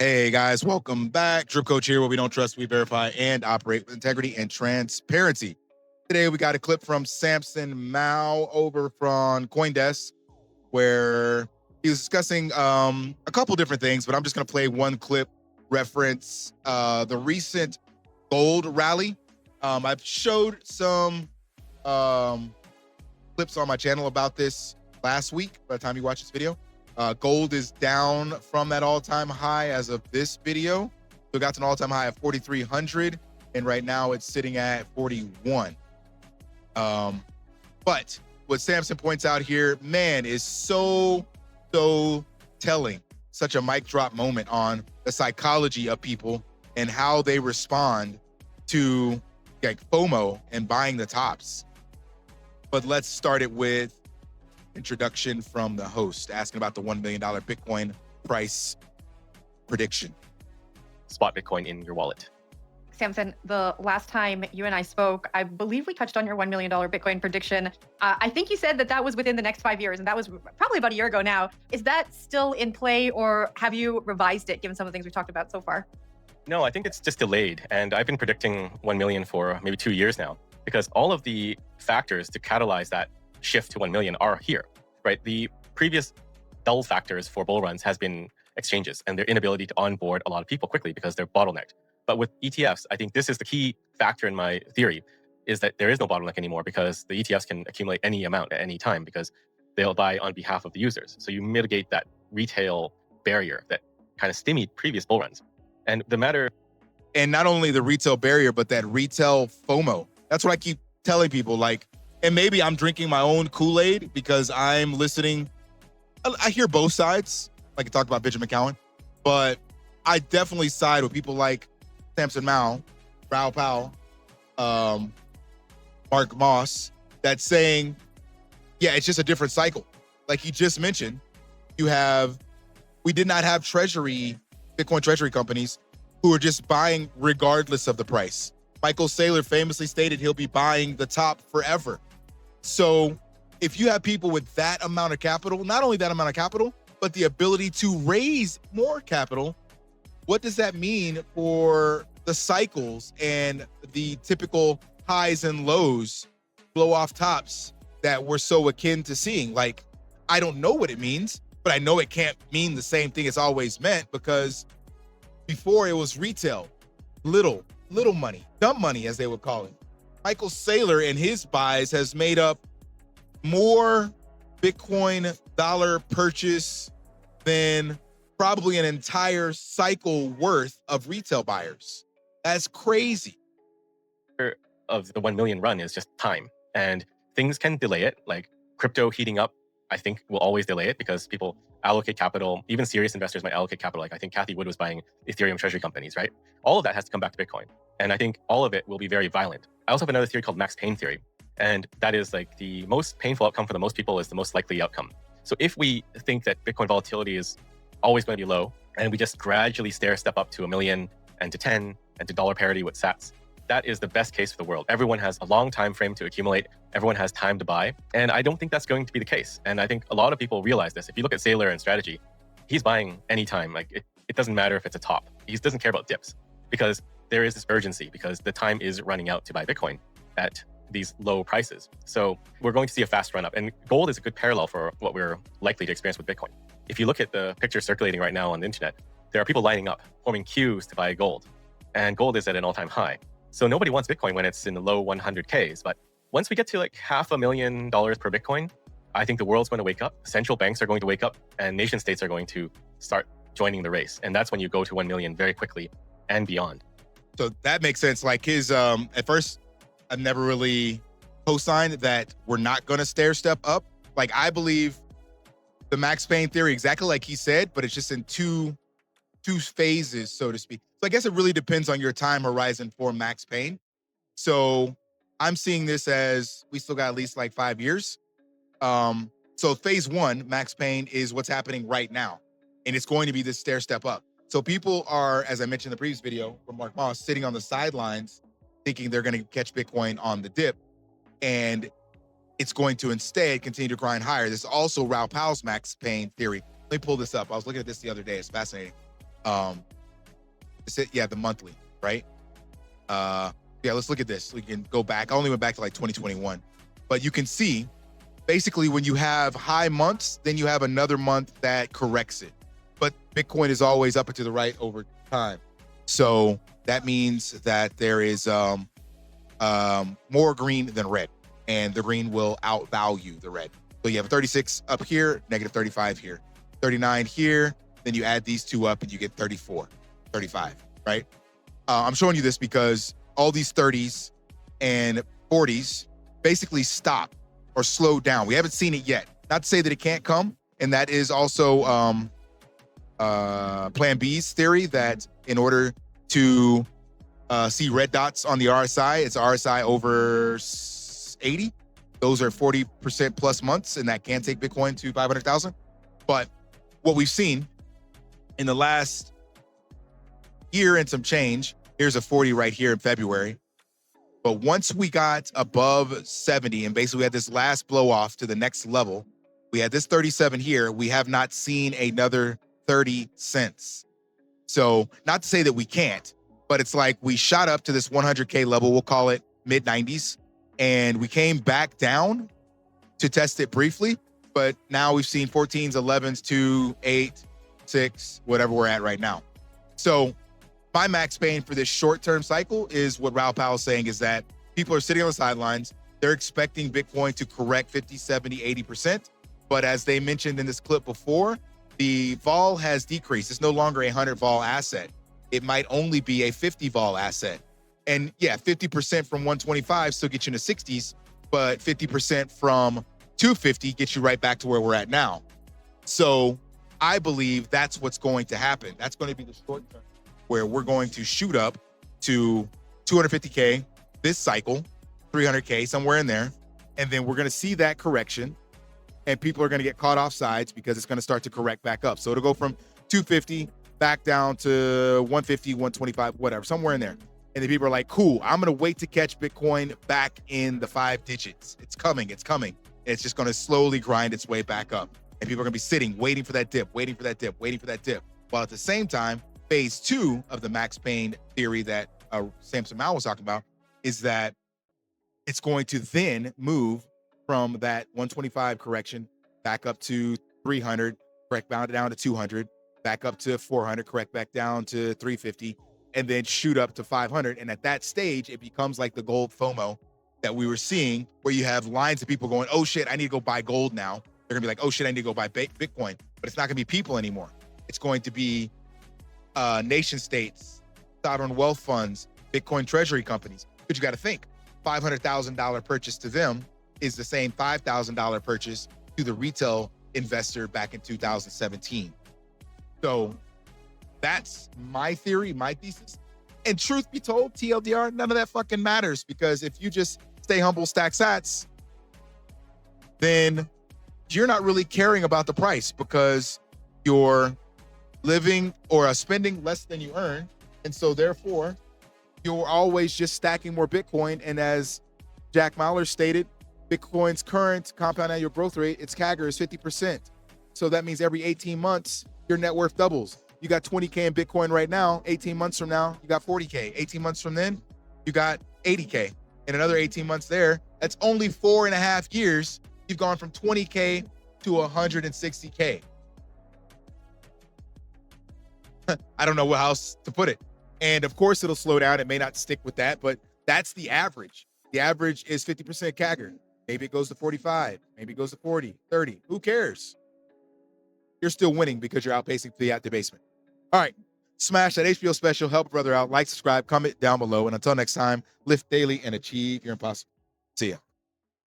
Hey guys, welcome back. Drip Coach here, where we don't trust, we verify, and operate with integrity and transparency. Today we got a clip from Samson Mow over from CoinDesk, where he was discussing a couple different things, but I'm just going to play one clip reference the recent gold rally. I've showed some clips on my channel about this last week by the time you watch this video. Gold is down from that all-time high as of this video. So it got to an all-time high of 4,300, and right now it's sitting at 41. But what Samson points out here, man, is so telling. Such a mic drop moment on the psychology of people and how they respond to like FOMO and buying the tops. But let's start it with introduction from the host asking about the $1 million Bitcoin price prediction. Spot Bitcoin in your wallet. Samson, the last time you and I spoke, I believe we touched on your $1 million Bitcoin prediction. I think you said that was within the next 5 years, and that was probably about a year ago now. Is that still in play, or have you revised it given some of the things we've talked about so far? No, I think it's just delayed. And I've been predicting 1 million for maybe 2 years now, because all of the factors to catalyze that shift to 1 million are here, right? The previous dull factors for bull runs has been exchanges and their inability to onboard a lot of people quickly because they're bottlenecked. But with ETFs, I think this is the key factor in my theory, is that there is no bottleneck anymore because the ETFs can accumulate any amount at any time because they'll buy on behalf of the users. So you mitigate that retail barrier that kind of stymied previous bull runs. And the matter... And not only the retail barrier, but that retail FOMO. That's what I keep telling people, like, and maybe I'm drinking my own Kool-Aid because I'm listening. I hear both sides, like I talked about Benjamin Cowan, but I definitely side with people like Samson Mow, Raoul Pal, Mark Moss, that's saying, yeah, it's just a different cycle. Like he just mentioned, we did not have Bitcoin treasury companies who are just buying regardless of the price. Michael Saylor famously stated he'll be buying the top forever. So if you have people with that amount of capital, not only that amount of capital, but the ability to raise more capital, what does that mean for the cycles and the typical highs and lows, blow off tops that we're so akin to seeing? Like, I don't know what it means, but I know it can't mean the same thing it's always meant, because before it was retail, little money, dumb money, as they would call it. Michael Saylor and his buys has made up more Bitcoin dollar purchase than probably an entire cycle worth of retail buyers. That's crazy. Of the 1 million run is just time, and things can delay it. Like crypto heating up, I think will always delay it because people allocate capital. Even serious investors might allocate capital. Like I think Cathie Wood was buying Ethereum treasury companies, right? All of that has to come back to Bitcoin. And I think all of it will be very violent. I also have another theory called max pain theory. And that is like the most painful outcome for the most people is the most likely outcome. So if we think that Bitcoin volatility is always going to be low, and we just gradually stair-step up to 1 million and to 10 and to dollar parity with sats, that is the best case for the world. Everyone has a long time frame to accumulate. Everyone has time to buy. And I don't think that's going to be the case. And I think a lot of people realize this. If you look at Saylor and strategy, he's buying anytime. Like it doesn't matter if it's a top. He doesn't care about dips because there is this urgency because the time is running out to buy Bitcoin at these low prices. So we're going to see a fast run up. And gold is a good parallel for what we're likely to experience with Bitcoin. If you look at the picture circulating right now on the internet, there are people lining up, forming queues to buy gold. And gold is at an all-time high. So nobody wants Bitcoin when it's in the low 100Ks. But once we get to like $500,000 per Bitcoin, I think the world's going to wake up. Central banks are going to wake up and nation states are going to start joining the race. And that's when you go to 1 million very quickly and beyond. So that makes sense. Like his, at first, I've never really co-signed that we're not going to stair step up. Like I believe the max pain theory, exactly like he said, but it's just in two phases, so to speak. So I guess it really depends on your time horizon for max pain. So I'm seeing this as we still got at least like 5 years. So phase one, max pain, is what's happening right now. And it's going to be this stair step up. So people are, as I mentioned in the previous video from Mark Moss, sitting on the sidelines thinking they're going to catch Bitcoin on the dip. And it's going to instead continue to grind higher. This is also Raoul Pal's max pain theory. Let me pull this up. I was looking at this the other day. It's fascinating. Yeah, the monthly, right? Yeah, let's look at this. We can go back. I only went back to like 2021, but you can see basically when you have high months, then you have another month that corrects it. But Bitcoin is always up and to the right over time. So that means that there is more green than red, and the green will outvalue the red. So you have 36 up here, negative 35 here, 39 here, then you add these two up and you get 34, 35, right? I'm showing you this because all these 30s and 40s basically stop or slow down. We haven't seen it yet. Not to say that it can't come, and that is also Plan B's theory, that in order to see red dots on the RSI, it's RSI over 80. Those are 40% plus months, and that can take Bitcoin to 500,000. But what we've seen in the last year and some change, here's a 40 right here in February. But once we got above 70 and basically we had this last blow off to the next level, we had this 37 here. We have not seen another 30 since. So not to say that we can't, but it's like we shot up to this 100K level, we'll call it mid 90s, and we came back down to test it briefly. But now we've seen 14s, 11s, 2, 8, 6, whatever we're at right now. So my max pain for this short-term cycle is what Raoul Pal is saying, is that people are sitting on the sidelines. They're expecting Bitcoin to correct 50, 70, 80%. But as they mentioned in this clip before, the vol has decreased. It's no longer a 100 vol asset. It might only be a 50 vol asset. And yeah, 50% from 125 still gets you in the 60s, but 50% from 250 gets you right back to where we're at now. So I believe that's what's going to happen. That's going to be the short term, where we're going to shoot up to 250K this cycle, 300K, somewhere in there. And then we're going to see that correction, and people are going to get caught off sides because it's going to start to correct back up. So it'll go from 250 back down to 150, 125, whatever, somewhere in there. And then people are like, cool, I'm going to wait to catch Bitcoin back in the 5 digits. It's coming, it's coming. And it's just going to slowly grind its way back up. And people are going to be sitting, waiting for that dip, waiting for that dip, waiting for that dip. While at the same time, phase 2 of the max pain theory that Samson Mow was talking about is that it's going to then move from that 125 correction back up to 300, correct bound down to 200, back up to 400, correct back down to 350, and then shoot up to 500. And at that stage, it becomes like the gold FOMO that we were seeing, where you have lines of people going, oh shit, I need to go buy gold now. They're gonna be like, oh shit, I need to go buy Bitcoin. But it's not gonna be people anymore. It's going to be nation states, sovereign wealth funds, Bitcoin treasury companies. But you got to think, $500,000 purchase to them is the same $5,000 purchase to the retail investor back in 2017. So that's my theory, my thesis. And truth be told, TLDR, none of that fucking matters, because if you just stay humble, stack sats, then you're not really caring about the price, because you're living or spending less than you earn. And so therefore, you're always just stacking more Bitcoin. And as Jack Mallers stated, Bitcoin's current compound annual growth rate, its CAGR, is 50%. So that means every 18 months, your net worth doubles. You got 20K in Bitcoin right now. 18 months from now, you got 40K. 18 months from then, you got 80K. In another 18 months there, that's only 4.5 years. You've gone from 20K to 160K. I don't know how else to put it. And of course, it'll slow down. It may not stick with that, but that's the average. The average is 50% CAGR. Maybe it goes to 45. Maybe it goes to 40, 30. Who cares? You're still winning because you're outpacing the debasement. All right. Smash that HBO special. Help a brother out. Like, subscribe, comment down below. And until next time, lift daily and achieve your impossible. See ya.